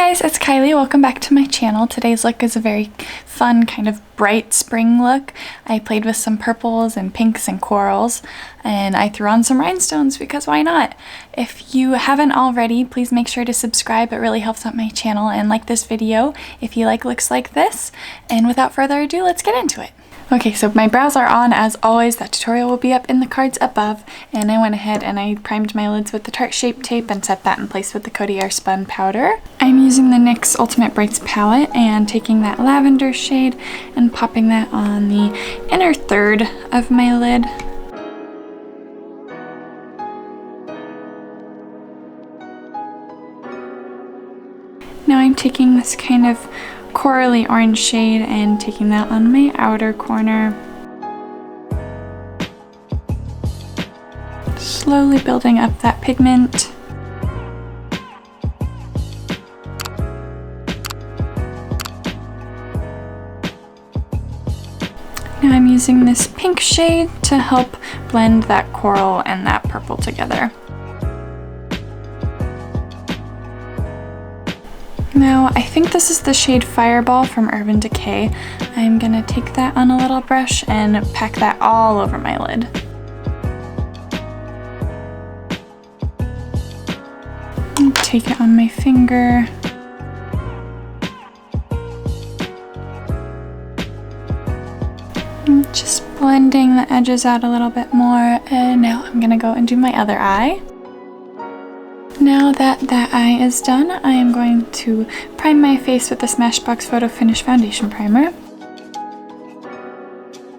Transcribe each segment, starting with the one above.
guys, it's Kylie. Welcome back to my channel. Today's look is a very fun, kind of bright spring look. I played with some purples and pinks and corals, and I threw on some rhinestones because why not? If you haven't already, please make sure to subscribe. It really helps out my channel, and like this video if you like looks like this. And without further ado, let's get into it. Okay, so my brows are on as always. That tutorial will be up in the cards above, and I went ahead and I primed my lids with the Tarte Shape Tape and set that in place with the Coty Airspun powder. I'm using the NYX Ultimate Brights palette and taking that lavender shade and popping that on the inner third of my lid. Now I'm taking this kind of corally orange shade and taking that on my outer corner. Slowly building up that pigment. Now I'm using this pink shade to help blend that coral and that purple together. Now, I think this is the shade Fireball from Urban Decay. I'm gonna take that on a little brush and pack that all over my lid. And take it on my finger. And just blending the edges out a little bit more. And now I'm gonna go and do my other eye. Now that that eye is done, I am going to prime my face with the Smashbox Photo Finish Foundation Primer.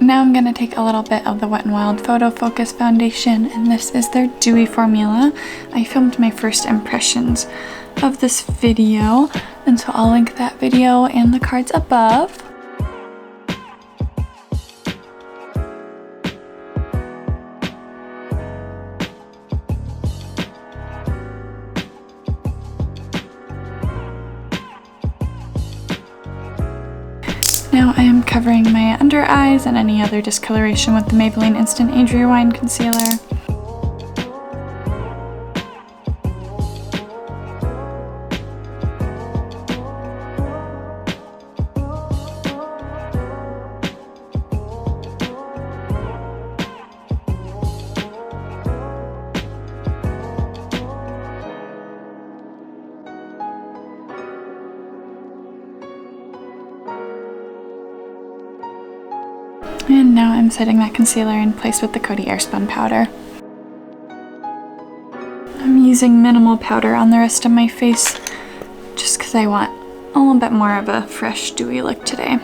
Now I'm going to take a little bit of the Wet n Wild Photofocus foundation, and this is their Dewy formula. I filmed my first impressions of this video, and so I'll link that video in the cards above. Now I am covering my under eyes and any other discoloration with the Maybelline Instant Age Rewind Concealer. And now I'm setting that concealer in place with the Coty Airspun powder. I'm using minimal powder on the rest of my face just because I want a little bit more of a fresh, dewy look today.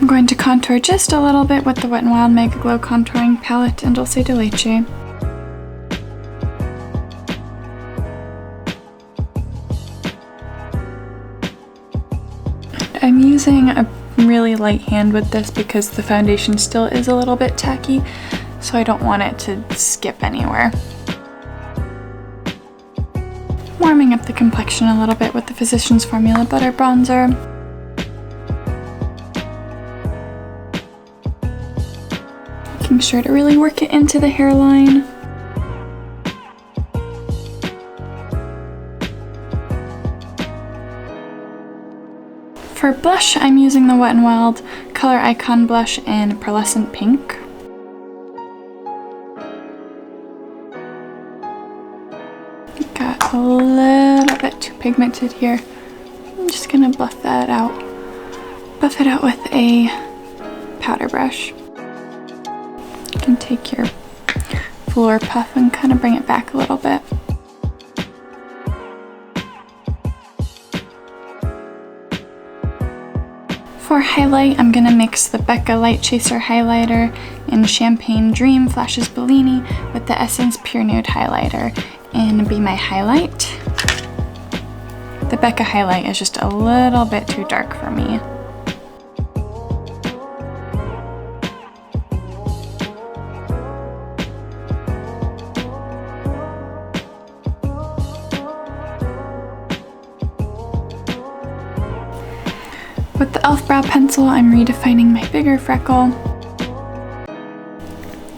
I'm going to contour just a little bit with the Wet n Wild Mega Glow Contouring Palette in Dulce de Leche. I'm using a really light hand with this because the foundation still is a little bit tacky, so I don't want it to skip anywhere. Warming up the complexion a little bit with the Physicians Formula Butter Bronzer. Making sure to really work it into the hairline. For blush, I'm using the Wet n Wild Color Icon blush in Pearlescent Pink. Got a little bit too pigmented here. I'm just gonna buff that out. Buff it out with a powder brush. You can take your floor puff and kind of bring it back a little bit. For highlight, I'm gonna mix the Becca Light Chaser highlighter in Champagne Dream Flashes Bellini with the Essence Pure Nude highlighter and be my highlight. The Becca highlight is just a little bit too dark for me. With the e.l.f. brow pencil, I'm redefining my bigger freckle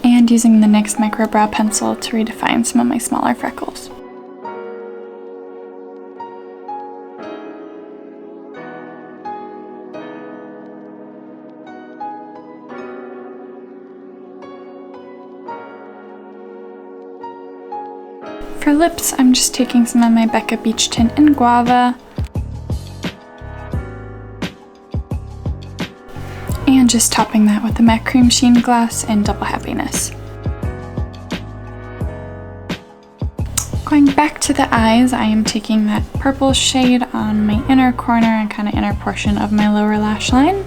and using the NYX Micro Brow Pencil to redefine some of my smaller freckles. For lips, I'm just taking some of my Becca Beach Tint in Guava. And just topping that with the MAC Cream Sheen Gloss in Double Happiness. Going back to the eyes, I am taking that purple shade on my inner corner and kind of inner portion of my lower lash line.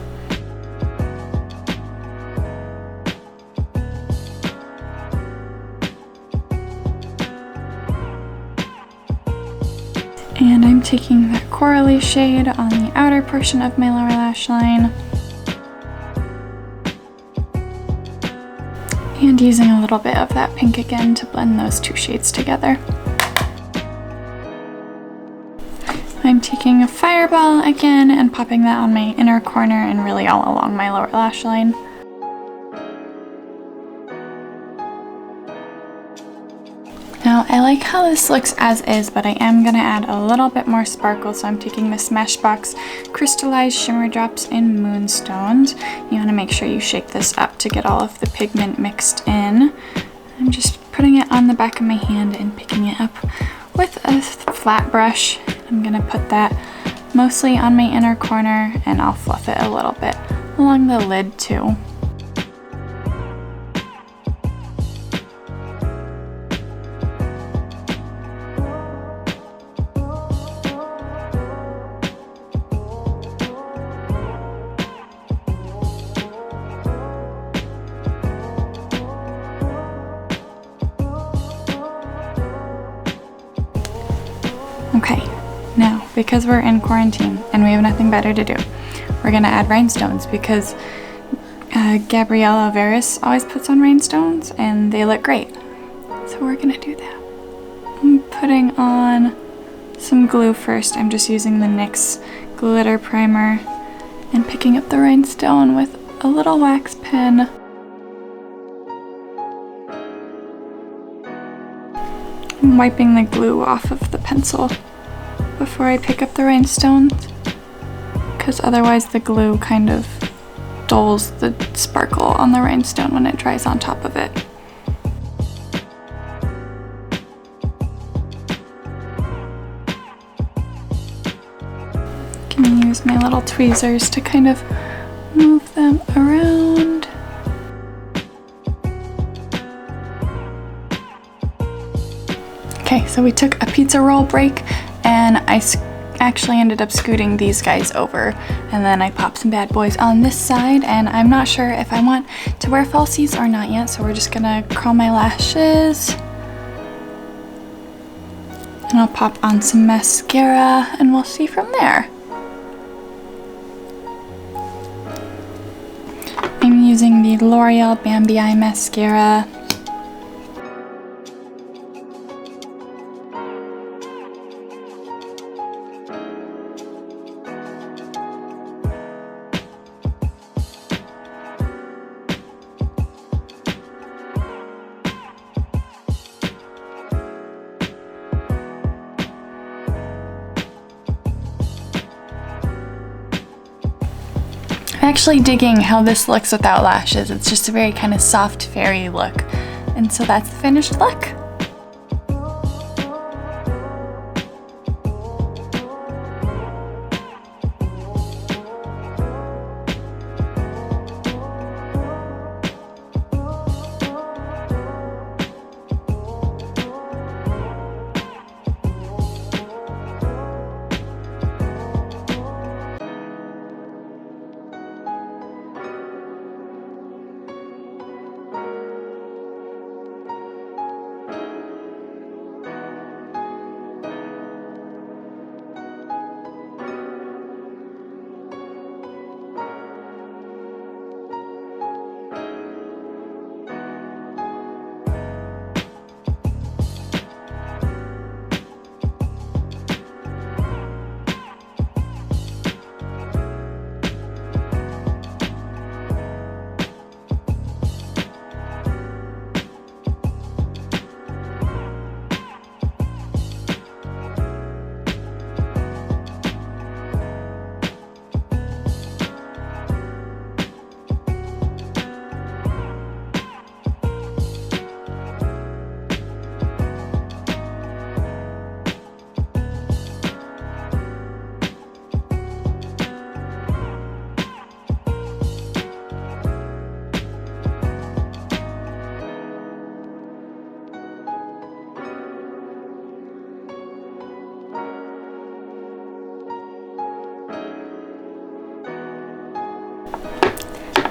And I'm taking that corally shade on the outer portion of my lower lash line. And using a little bit of that pink again to blend those two shades together. I'm taking a Fireball again and popping that on my inner corner and really all along my lower lash line. Now I like how this looks as is, but I am going to add a little bit more sparkle, so I'm taking the Smashbox Crystalized Shimmer Drops in Moonstoned. You want to make sure you shake this up to get all of the pigment mixed in. I'm just putting it on the back of my hand and picking it up with a flat brush. I'm going to put that mostly on my inner corner, and I'll fluff it a little bit along the lid too. Okay, now because we're in quarantine and we have nothing better to do, we're gonna add rhinestones because Gabriella Veris always puts on rhinestones and they look great. So we're gonna do that. I'm putting on some glue first. I'm just using the NYX glitter primer and picking up the rhinestone with a little wax pen. I'm wiping the glue off of the pencil before I pick up the rhinestones, because otherwise the glue kind of dulls the sparkle on the rhinestone when it dries on top of it. I'm gonna use my little tweezers to kind of move them around. Okay, so we took a pizza roll break and I actually ended up scooting these guys over, and then I popped some bad boys on this side, and I'm not sure if I want to wear falsies or not yet, so we're just gonna curl my lashes. And I'll pop on some mascara and we'll see from there. I'm using the L'Oreal Bambi Eye Mascara. I'm actually digging how this looks without lashes. It's just a very kind of soft fairy look. And so that's the finished look.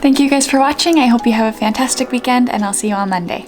Thank you guys for watching. I hope you have a fantastic weekend, and I'll see you on Monday.